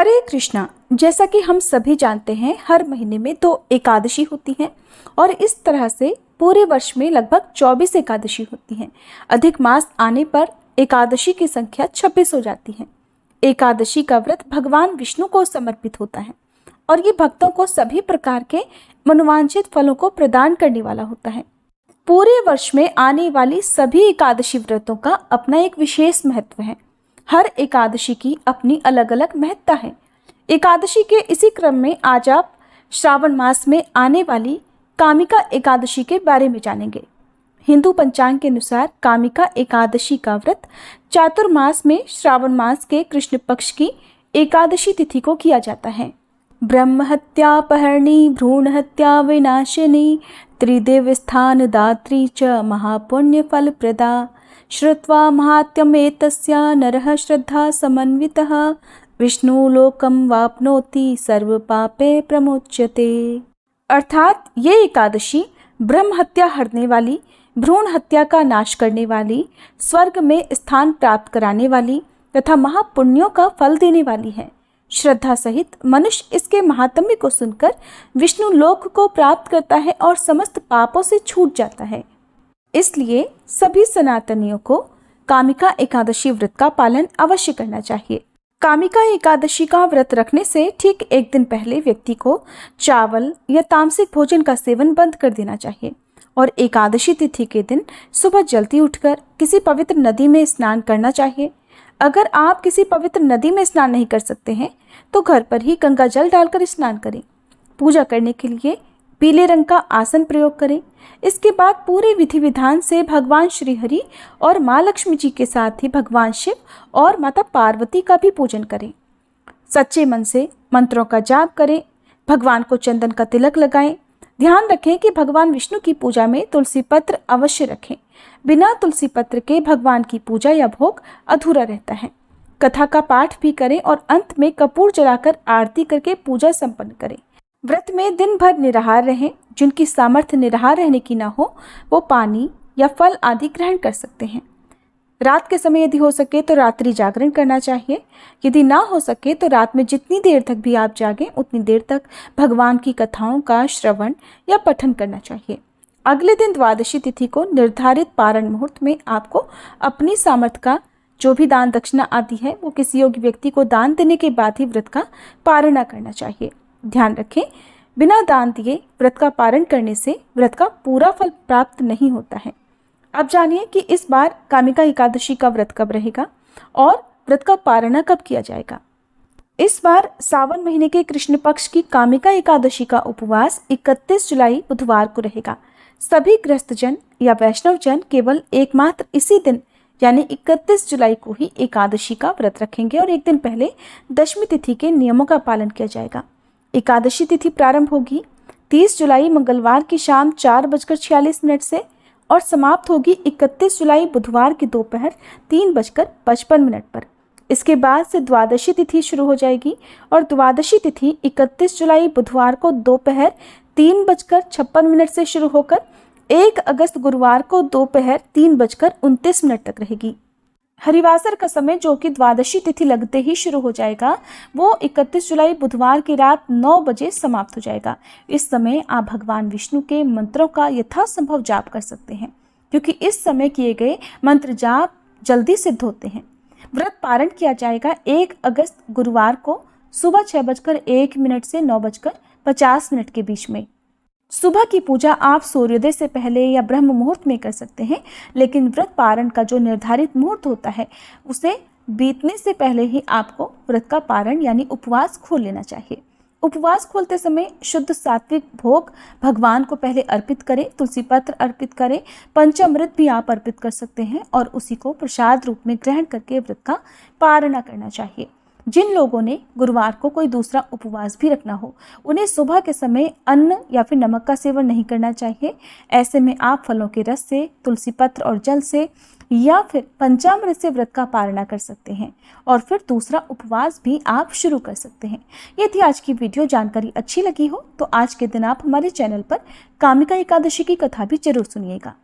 हरे कृष्णा। जैसा कि हम सभी जानते हैं, हर महीने में 2 एकादशी होती हैं और इस तरह से पूरे वर्ष में लगभग 24 एकादशी होती हैं। अधिक मास आने पर एकादशी की संख्या 26 हो जाती है। एकादशी का व्रत भगवान विष्णु को समर्पित होता है और ये भक्तों को सभी प्रकार के मनोवांछित फलों को प्रदान करने वाला होता है। पूरे वर्ष में आने वाली सभी एकादशी व्रतों का अपना एक विशेष महत्व है। हर एकादशी की अपनी अलग अलग महत्ता है। एकादशी के इसी क्रम में आज आप श्रावण मास में आने वाली कामिका एकादशी के बारे में जानेंगे। हिंदू पंचांग के अनुसार कामिका एकादशी का व्रत चातुर्मास में श्रावण मास के कृष्ण पक्ष की एकादशी तिथि को किया जाता है। ब्रह्म हत्यापहरणी भ्रूण हत्या विनाशिनी त्रिदेव स्थान दात्री च महापुण्य फल प्रदा श्रुत्वा महात्म्येतस्य नरः श्रद्धा समन्वितः विष्णु लोकम वाप्नोति सर्व पापे प्रमुच्यते। अर्थात ये एकादशी ब्रह्म हत्या हरने वाली, भ्रूण हत्या का नाश करने वाली, स्वर्ग में स्थान प्राप्त कराने वाली तथा महापुण्यों का फल देने वाली है। श्रद्धा सहित मनुष्य इसके महात्म्य को सुनकर विष्णु लोक को प्राप्त करता है और समस्त पापों से छूट जाता है। इसलिए सभी सनातनियों को कामिका एकादशी व्रत का पालन अवश्य करना चाहिए। कामिका एकादशी का व्रत रखने से ठीक एक दिन पहले व्यक्ति को चावल या तामसिक भोजन का सेवन बंद कर देना चाहिए और एकादशी तिथि के दिन सुबह जल्दी उठकर किसी पवित्र नदी में स्नान करना चाहिए। अगर आप किसी पवित्र नदी में स्नान नहीं कर सकते हैं तो घर पर ही गंगा जल डालकर स्नान करें। पूजा करने के लिए पीले रंग का आसन प्रयोग करें। इसके बाद पूरे विधि विधान से भगवान श्री हरि और माँ लक्ष्मी जी के साथ ही भगवान शिव और माता पार्वती का भी पूजन करें। सच्चे मन से मंत्रों का जाप करें। भगवान को चंदन का तिलक लगाएं। ध्यान रखें कि भगवान विष्णु की पूजा में तुलसी पत्र अवश्य रखें। बिना तुलसी पत्र के भगवान की पूजा या भोग अधूरा रहता है। कथा का पाठ भी करें और अंत में कपूर जलाकर आरती करके पूजा संपन्न करें। व्रत में दिन भर निराहार रहें। जिनकी सामर्थ्य निराहार रहने की ना हो वो पानी या फल आदि ग्रहण कर सकते हैं। रात के समय यदि हो सके तो रात्रि जागरण करना चाहिए। यदि ना हो सके तो रात में जितनी देर तक भी आप जागें उतनी देर तक भगवान की कथाओं का श्रवण या पठन करना चाहिए। अगले दिन द्वादशी तिथि को निर्धारित पारण मुहूर्त में आपको अपनी सामर्थ्य का जो भी दान दक्षिणा आदि है वो किसी योग्य व्यक्ति को दान देने के बाद ही व्रत का पारण करना चाहिए। ध्यान रखें, बिना दान दिए व्रत का पारण करने से व्रत का पूरा फल प्राप्त नहीं होता है। अब जानिए कि इस बार कामिका एकादशी का व्रत कब रहेगा और व्रत का पारण कब किया जाएगा। इस बार सावन महीने के कृष्ण पक्ष की कामिका एकादशी का उपवास 31 जुलाई बुधवार को रहेगा। सभी गृहस्थजन या वैष्णव जन केवल एकमात्र इसी दिन यानी 31 जुलाई को ही एकादशी का व्रत रखेंगे और एक दिन पहले दशमी तिथि के नियमों का पालन किया जाएगा। एकादशी तिथि प्रारंभ होगी 30 जुलाई मंगलवार की शाम 4:46 से और समाप्त होगी 31 जुलाई बुधवार की दोपहर 3:55 पर। इसके बाद से द्वादशी तिथि शुरू हो जाएगी और द्वादशी तिथि 31 जुलाई बुधवार को दोपहर 3:56 से शुरू होकर 1 अगस्त गुरुवार को दोपहर 3:29 तक रहेगी। हरिवासर का समय जो कि द्वादशी तिथि लगते ही शुरू हो जाएगा वो 31 जुलाई बुधवार की रात 9 बजे समाप्त हो जाएगा। इस समय आप भगवान विष्णु के मंत्रों का यथासंभव जाप कर सकते हैं क्योंकि इस समय किए गए मंत्र जाप जल्दी सिद्ध होते हैं। व्रत पारण किया जाएगा 1 अगस्त गुरुवार को सुबह 6:01 से 9:50 के बीच में। सुबह की पूजा आप सूर्योदय से पहले या ब्रह्म मुहूर्त में कर सकते हैं, लेकिन व्रत पारण का जो निर्धारित मुहूर्त होता है उसे बीतने से पहले ही आपको व्रत का पारण यानी उपवास खोल लेना चाहिए। उपवास खोलते समय शुद्ध सात्विक भोग भगवान को पहले अर्पित करें। तुलसी पत्र अर्पित करें। पंचामृत भी आप अर्पित कर सकते हैं और उसी को प्रसाद रूप में ग्रहण करके व्रत का पारण करना चाहिए। जिन लोगों ने गुरुवार को कोई दूसरा उपवास भी रखना हो उन्हें सुबह के समय अन्न या फिर नमक का सेवन नहीं करना चाहिए। ऐसे में आप फलों के रस से, तुलसी पत्र और जल से या फिर पंचामृत से व्रत का पारण कर सकते हैं और फिर दूसरा उपवास भी आप शुरू कर सकते हैं। यदि आज की वीडियो जानकारी अच्छी लगी हो तो आज के दिन आप हमारे चैनल पर कामिका एकादशी की कथा भी जरूर सुनिएगा।